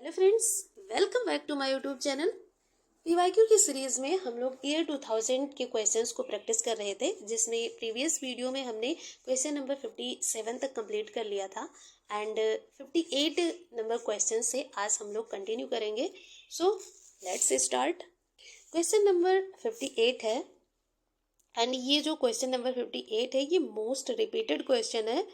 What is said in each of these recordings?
Hello friends, welcome back to my YouTube channel. PYQ की series में हम लोग ईयर 2000 के क्वेश्चंस को प्रैक्टिस कर रहे थे, जिसमें प्रीवियस वीडियो में हमने क्वेश्चन नंबर 57 तक कंप्लीट कर लिया था एंड 58 नंबर क्वेश्चन से आज हम लोग कंटिन्यू करेंगे। So let's start. Question number 58 है एंड ये जो क्वेश्चन नंबर 58 है ये मोस्ट रिपीटेड क्वेश्चन है।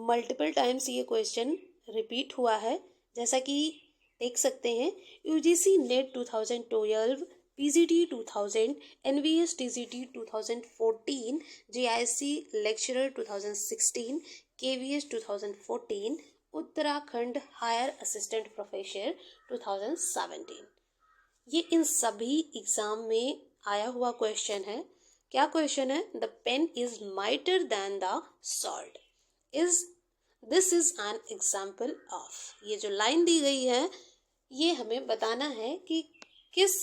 मल्टीपल टाइम्स ये क्वेश्चन रिपीट हुआ है, जैसा कि देख सकते हैं। UGC NET 2012, PGT 2000, NVS TGT 2014, GIC lecturer 2016, KVS 2014, Uttarakhand higher assistant professor 2017। ये इन सभी एग्जाम में आया हुआ क्वेश्चन है। क्या क्वेश्चन है? The pen is mightier than the sword. This is an example of. ये जो लाइन दी गई है ये हमें बताना है कि किस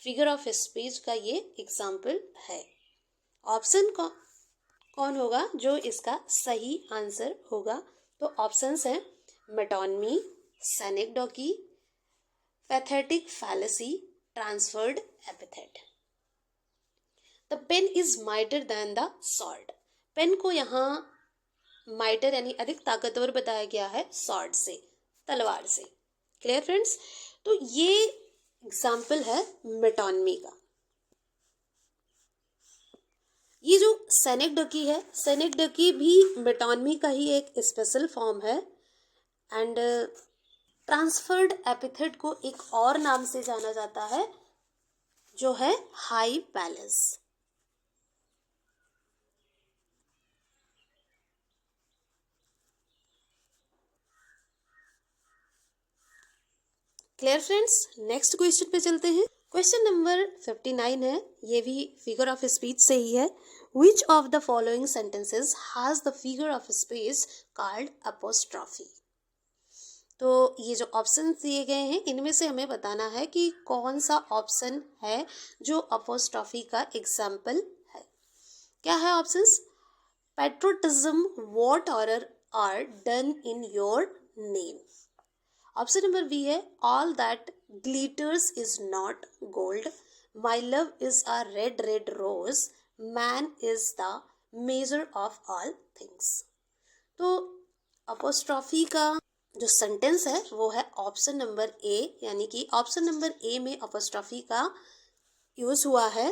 फिगर ऑफ स्पीच का ये एग्जाम्पल है। ऑप्शन कौन होगा जो इसका सही आंसर होगा? तो ऑप्शंस हैं metonymy, synecdoche, pathetic fallacy, transferred epithet. The pen is mightier than the sword. Pen को यहाँ माइटर यानी अधिक ताकतवर बताया गया है सॉर्ड से, तलवार से। Clear friends? तो ये एग्जाम्पल है मेटोनमी का। ये जो सेनेक्डोकी है, सेनेक्डोकी भी मेटोनमी का ही एक स्पेशल फॉर्म है एंड ट्रांसफर्ड एपिथेट को एक और नाम से जाना जाता है जो है high palace. Clear friends? Next question पे चलते हैं। क्वेश्चन नंबर 59 है, ये भी फिगर ऑफ स्पीच से ही है। Which of the following sentences has the figure of speech called apostrophe. तो ये जो ऑप्शन दिए गए हैं इनमें से हमें बताना है कि कौन सा ऑप्शन है जो अपोस्ट्रॉफी का एग्जाम्पल है। क्या है options? Patriotism, what order are done in your name. Option number B है all that glitters is not gold, my love is a red red rose, man is the measure of all things. तो apostrophe का जो sentence है वो है option number A, यानी कि option number A में अपोस्ट्रॉफी का यूज हुआ है।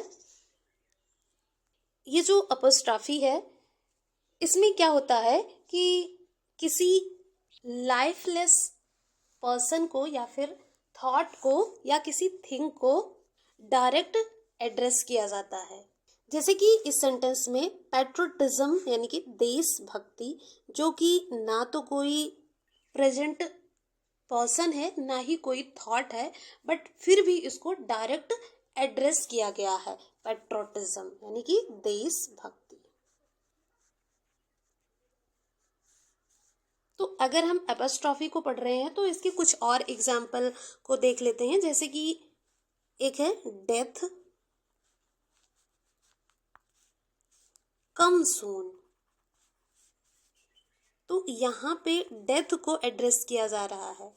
ये जो अपोस्ट्रॉफी है इसमें क्या होता है कि किसी लाइफलेस पर्सन को या फिर थॉट को या किसी थिंग को डायरेक्ट एड्रेस किया जाता है। जैसे कि इस सेंटेंस में पैट्रोटिज्म यानी कि देशभक्ति, जो कि ना तो कोई प्रेजेंट पर्सन है ना ही कोई थॉट है, बट फिर भी इसको डायरेक्ट एड्रेस किया गया है। पैट्रोटिज्म यानी कि देशभक्ति। तो अगर हम एपोस्ट्रॉफी को पढ़ रहे हैं तो इसके कुछ और एग्जाम्पल को देख लेते हैं। जैसे कि एक है डेथ कम सून। तो यहाँ पे डेथ को एड्रेस किया जा रहा है।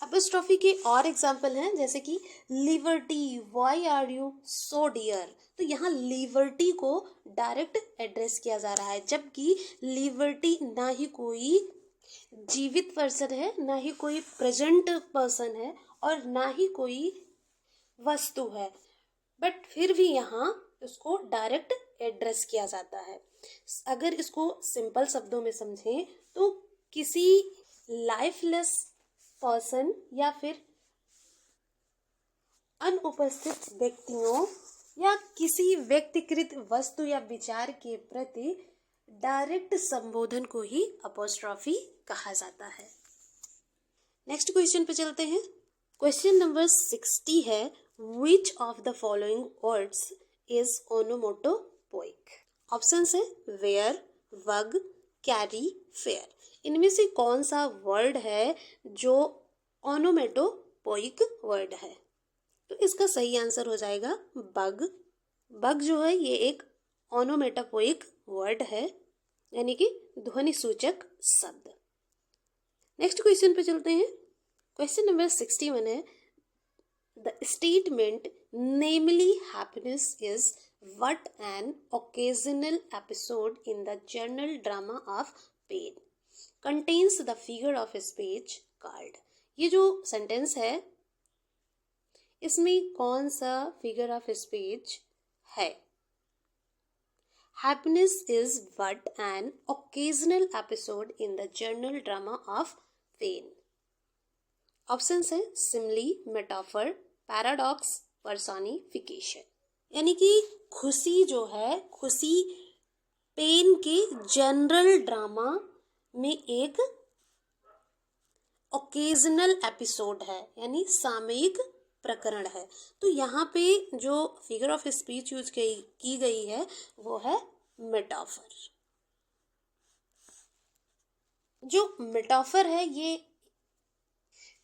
एपोस्ट्रॉफी के और एग्जाम्पल हैं जैसे कि liberty, why are you so dear. तो यहाँ लिबर्टी को डायरेक्ट एड्रेस किया जा रहा है, जबकि लिबर्टी ना ही कोई जीवित पर्सन है, ना ही कोई प्रेजेंट पर्सन है और ना ही कोई वस्तु है, बट फिर भी यहाँ उसको डायरेक्ट एड्रेस किया जाता है। अगर इसको सिंपल शब्दों में समझें तो किसी लाइफलेस पर्सन या फिर अनुपस्थित व्यक्तियों या किसी व्यक्तिकृत वस्तु या विचार के प्रति डायरेक्ट संबोधन को ही अपोस्ट्रॉफी कहा जाता है। नेक्स्ट क्वेश्चन पे चलते हैं। क्वेश्चन नंबर 60 है, which of the following words is onomatopoeic. Option है वेयर, वग, कैरी, फेयर। इनमें से कौन सा वर्ड है जो ओनोमेटोपोइक वर्ड है? तो इसका सही आंसर हो जाएगा बग। बग जो है ये एक ओनोमेटोपोइक वर्ड है, यानी कि ध्वनि सूचक शब्द। नेक्स्ट क्वेश्चन पे चलते हैं। क्वेश्चन नंबर 61 है, the statement namely happiness is what an occasional episode in the general drama of pain contains the figure of speech called। ये जो सेंटेंस है इसमें कौन सा फिगर ऑफ स्पीच है? Happiness is but an occasional episode in the general drama of pain। Options है simile, metaphor, paradox, personification. यानी कि खुशी जो है, खुशी पेन के जनरल ड्रामा में एक ओकेजनल एपिसोड है, यानी सामयिक प्रकरण है। तो यहाँ पे जो फिगर ऑफ स्पीच यूज की गई है वो है मेटाफर। जो मेटाफर है ये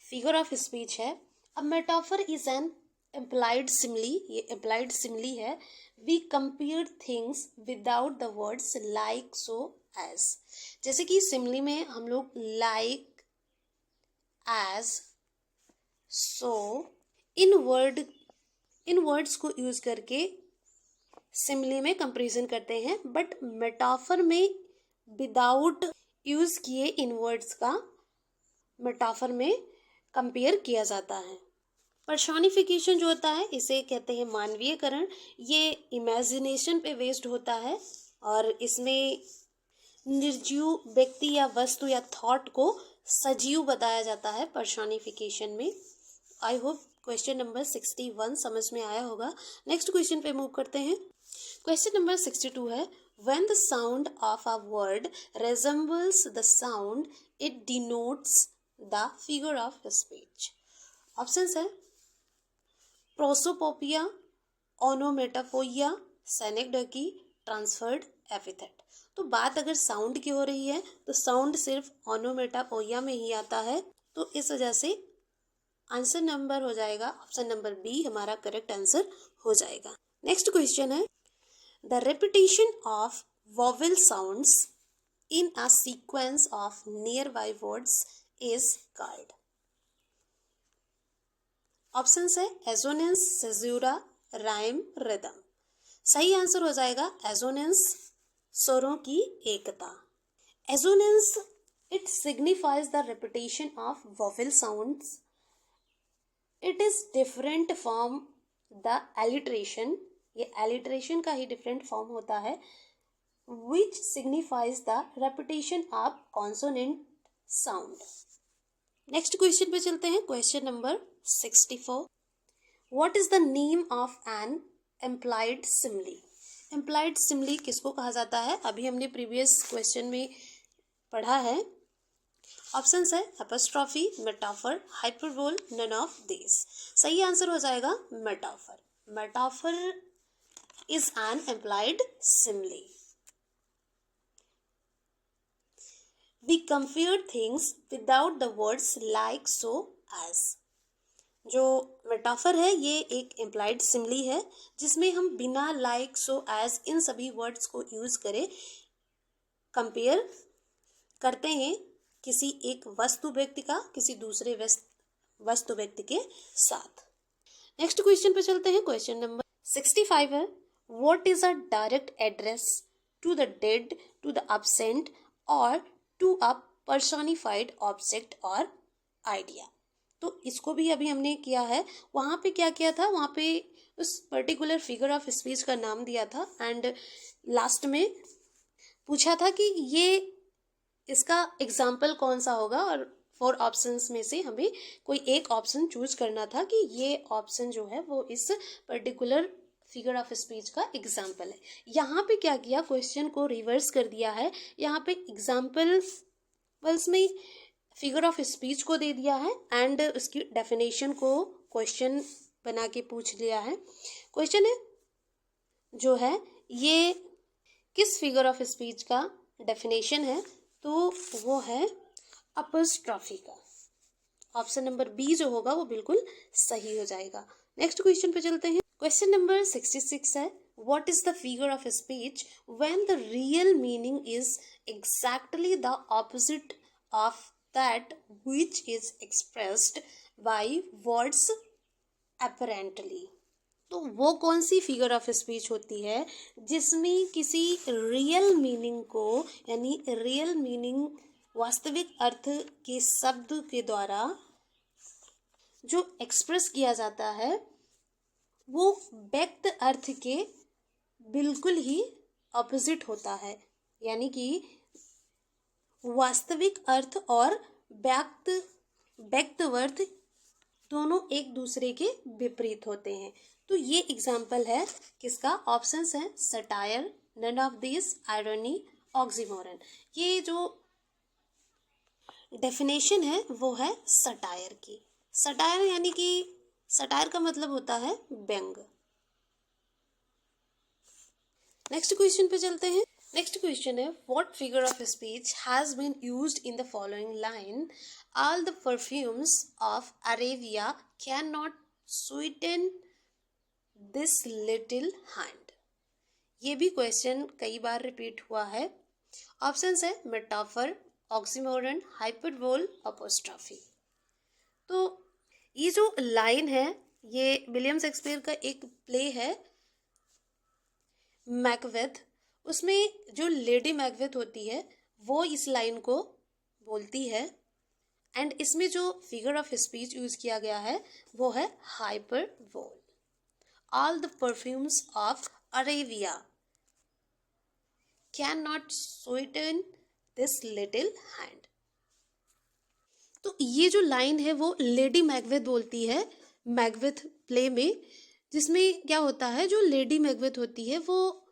फिगर ऑफ स्पीच है। अब metaphor is N implied simile, ये implied simile है। We compare things without the words like, so, as। जैसे कि simile में हम लोग like, as, so इन वर्ड्स को यूज करके simile में कंपेरिजन करते हैं, बट मेटाफर में विदाउट यूज किए इन वर्ड्स का मेटाफर में कंपेयर किया जाता है। पर्सोनिफिकेशन जो होता है इसे कहते हैं मानवीयकरण। ये इमेजिनेशन पे बेस्ड होता है और इसमें निर्जीव व्यक्ति या वस्तु या थॉट को सजीव बताया जाता है पर्सोनिफिकेशन में। आई होप क्वेश्चन नंबर 61 समझ में आया होगा। नेक्स्ट क्वेश्चन पे मूव करते हैं। क्वेश्चन नंबर 62 है, when the sound of a word resembles the sound it denotes the figure of speech. Options है प्रोसोपोपिया, ओनोमेटाफोइया, सेनेक्डकी, ट्रांसफर्ड एपिथेट। तो बात अगर साउंड की हो रही है तो साउंड सिर्फ ओनोमेटाफोइया में ही आता है, तो इस वजह से आंसर नंबर हो जाएगा ऑप्शन नंबर बी हमारा करेक्ट आंसर हो जाएगा। नेक्स्ट क्वेश्चन है, the repetition of vowel sounds in a sequence of nearby words is called. Options है एजोनेंस, सेजूरा, राइम, रिदम। सही आंसर हो जाएगा एजोनेंस, स्वरों की एकता। Assonance it signifies the repetition of vowel sounds. It is different from the alliteration, ये alliteration का ही डिफरेंट फॉर्म होता है, which signifies the repetition of consonant sound. Next question पे चलते हैं। Question number 64, what is the name of an implied simile. Implied simile किसको कहा जाता है? अभी हमने प्रीवियस क्वेश्चन में पढ़ा है। ऑप्शंस है apostrophe, metaphor, hyperbole, none of this. सही आंसर हो जाएगा metaphor. Metaphor is an implied simile. We compare things without the words like, so, as। जो मेटाफर है ये एक इम्प्लाइड सिमिली है जिसमें हम बिना लाइक, सो, एज इन सभी वर्ड्स को यूज करे कंपेयर करते हैं किसी एक वस्तु व्यक्ति का किसी दूसरे वस्तु व्यक्ति के साथ। नेक्स्ट क्वेश्चन पे चलते हैं। क्वेश्चन नंबर 65 है, what is a direct address to the dead, to the absent or to a personified object or idea. तो इसको भी अभी हमने किया है। वहाँ पे क्या किया था, वहाँ पे उस पर्टिकुलर फिगर ऑफ स्पीच का नाम दिया था एंड लास्ट में पूछा था कि ये इसका एग्जाम्पल कौन सा होगा और 4 ऑप्शंस में से हमें कोई एक ऑप्शन चूज करना था कि ये ऑप्शन जो है वो इस पर्टिकुलर फिगर ऑफ स्पीच का एग्जाम्पल है। यहाँ पे क्या किया, क्वेश्चन को रिवर्स कर दिया है। यहाँ पे एग्जाम्पल्स में फिगर ऑफ स्पीच को दे दिया है एंड उसकी डेफिनेशन को क्वेश्चन बना के पूछ लिया है। क्वेश्चन है जो है ये किस फिगर ऑफ स्पीच का डेफिनेशन है, तो वो है अपोस्ट्रॉफी का। ऑप्शन नंबर बी जो होगा वो बिल्कुल सही हो जाएगा। नेक्स्ट क्वेश्चन पे चलते हैं। क्वेश्चन नंबर 66 है, what is the figure of speech when the real meaning is exactly the opposite of that which is expressed by words apparently। तो वो कौन सी फिगर ऑफ स्पीच होती है जिसमें किसी रियल मीनिंग को, यानी रियल मीनिंग वास्तविक अर्थ के शब्द के द्वारा जो एक्सप्रेस किया जाता है वो व्यक्त अर्थ के बिल्कुल ही ऑपोजिट होता है। यानी कि वास्तविक अर्थ और व्यक्त अर्थ दोनों एक दूसरे के विपरीत होते हैं। तो ये एग्जाम्पल है किसका? ऑप्शंस है satire, none of this, irony, oxymoron. ये जो डेफिनेशन है वो है सटायर की। सटायर यानी कि सटायर का मतलब होता है व्यंग। नेक्स्ट क्वेश्चन पे चलते हैं। नेक्स्ट क्वेश्चन है what figure of speech has been used in the following line, all the perfumes of Arabia can not sweeten this little hand. ये भी क्वेश्चन कई बार रिपीट हुआ है। ऑप्शंस है मेटाफर, ऑक्सीमोरन, हाइपरबोल, अपोस्ट्रोफी। तो ये जो लाइन है ये विलियम शेक्सपियर का एक प्ले है मैकबेथ। उसमें जो लेडी मैकबेथ होती है वो इस लाइन को बोलती है एंड इसमें जो फिगर ऑफ स्पीच यूज किया गया है वो है hyperbole. All the perfumes of Arabia can not sweeten this little hand. तो ये जो लाइन है वो लेडी मैकबेथ बोलती है मैकबेथ प्ले में, जिसमें क्या होता है जो लेडी मैकबेथ होती है वो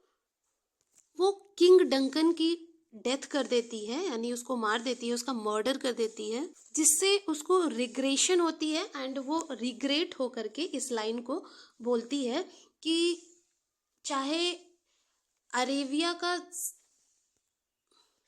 किंग डंकन की डेथ कर देती है, यानी उसको मार देती है, उसका मर्डर कर देती है, जिससे उसको रिग्रेशन होती है एंड वो रिग्रेट होकर के इस लाइन को बोलती है कि चाहे अरेबिया का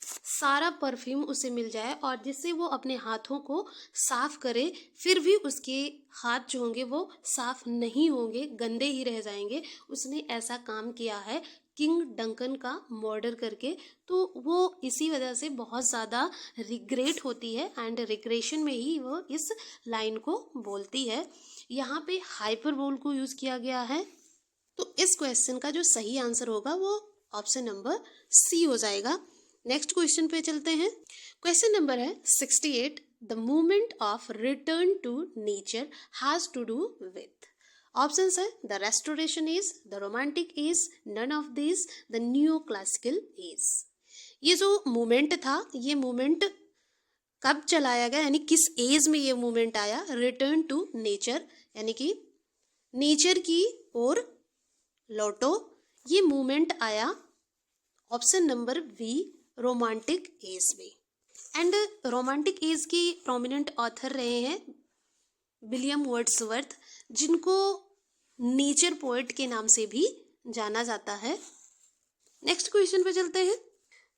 सारा परफ्यूम उसे मिल जाए और जिससे वो अपने हाथों को साफ करे, फिर भी उसके हाथ जो होंगे वो साफ नहीं होंगे, गंदे ही रह जाएंगे। उसने ऐसा काम किया है किंग डंकन का मर्डर करके, तो वो इसी वजह से बहुत ज़्यादा रिग्रेट होती है एंड रिग्रेशन में ही वो इस लाइन को बोलती है। यहाँ पे हाइपरबोल को यूज़ किया गया है। तो इस क्वेश्चन का जो सही आंसर होगा वो ऑप्शन नंबर सी हो जाएगा। नेक्स्ट क्वेश्चन पे चलते हैं। क्वेश्चन नंबर है 68, the movement of return to nature has to do with. Options है the restoration age, the romantic age, none of this, the new classical age. ये जो मूवमेंट था ये मूवमेंट कब चलाया गया, यानी किस एज में ये मूवमेंट आया? रिटर्न टू नेचर, यानी कि नेचर की ओर लौटो। ये मूवमेंट आया option number be romantic as में। एंड रोमांटिक एज की प्रोमिनेंट ऑथर रहे हैं विलियम वर्ड्सवर्थ, जिनको नेचर पोएट के नाम से भी जाना जाता है। नेक्स्ट क्वेश्चन पे चलते हैं।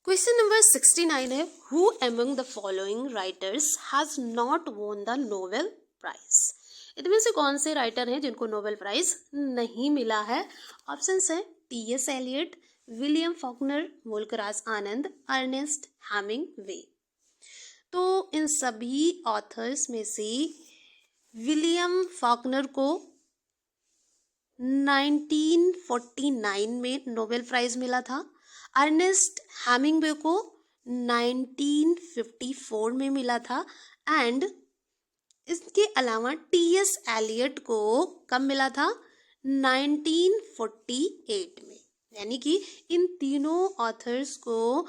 क्वेश्चन नंबर 69 है who among the following writers has not won the Nobel prize. इनमें से कौन से राइटर हैं जिनको नोबेल प्राइज नहीं मिला है? ऑप्शंस है T S. Eliot, William Faulkner, Mulkraj Anand, Ernest Hemingway. तो इन सभी ऑथर्स में से विलियम फॉकनर को 1949 में नोबेल प्राइज मिला था, अर्नेस्ट हेमिंगवे को 1954 में मिला था एंड इसके अलावा टी.एस. एलियट को कब मिला था? 1948 में। यानी कि इन तीनों ऑथर्स को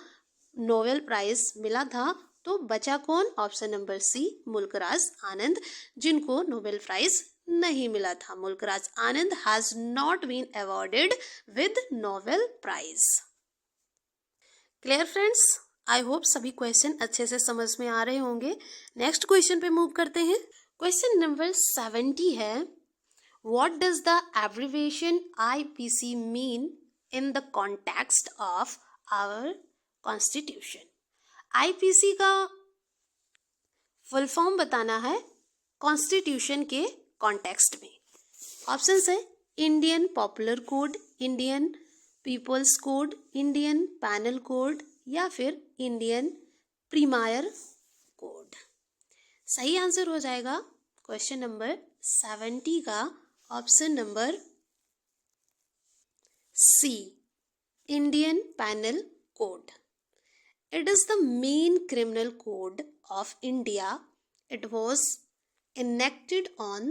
नोबेल प्राइज मिला था। तो बचा कौन? Option number C Mulkraj Anand, जिनको नोबेल प्राइज नहीं मिला था। Mulkraj Anand has not been awarded with Nobel prize. Clear friends? I hope सभी क्वेश्चन अच्छे से समझ में आ रहे होंगे। नेक्स्ट क्वेश्चन पे मूव करते हैं। क्वेश्चन नंबर 70 है what does the abbreviation IPC mean in the context of our constitution। IPC का फुल फॉर्म बताना है कॉन्स्टिट्यूशन के कॉन्टेक्स्ट में। ऑप्शंस है Indian popular code, Indian people's code, Indian panel code या फिर इंडियन प्रीमायर कोड। सही आंसर हो जाएगा क्वेश्चन नंबर 70 का option number C, Indian penal code. It is the main criminal code of India. It was enacted on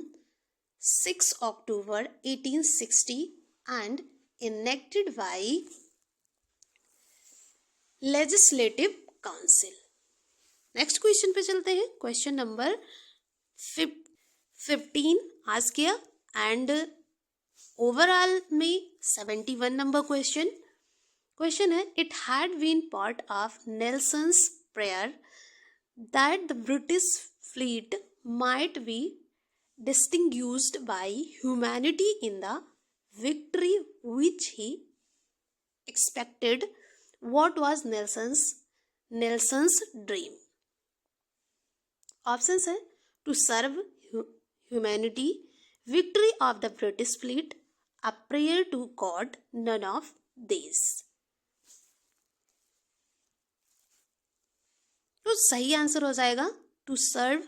6 October 1860 and enacted by Legislative Council. Next question पे चलते हैं. Question number 15 आज किया and overall में 71 number question है. It had been part of Nelson's prayer that the British fleet might be distinguished by humanity in the victory which he expected. What was Nelson's dream? Options है to serve humanity, victory of the British fleet, a prayer to God, none of this. तो सही answer हो जाएगा to serve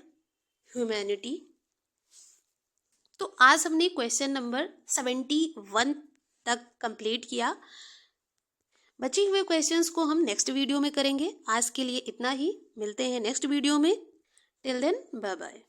humanity. तो आज हमने question number 71 तक complete किया. बचे हुए क्वेश्चंस को हम नेक्स्ट वीडियो में करेंगे. आज के लिए इतना ही. मिलते हैं नेक्स्ट वीडियो में. Till then bye bye.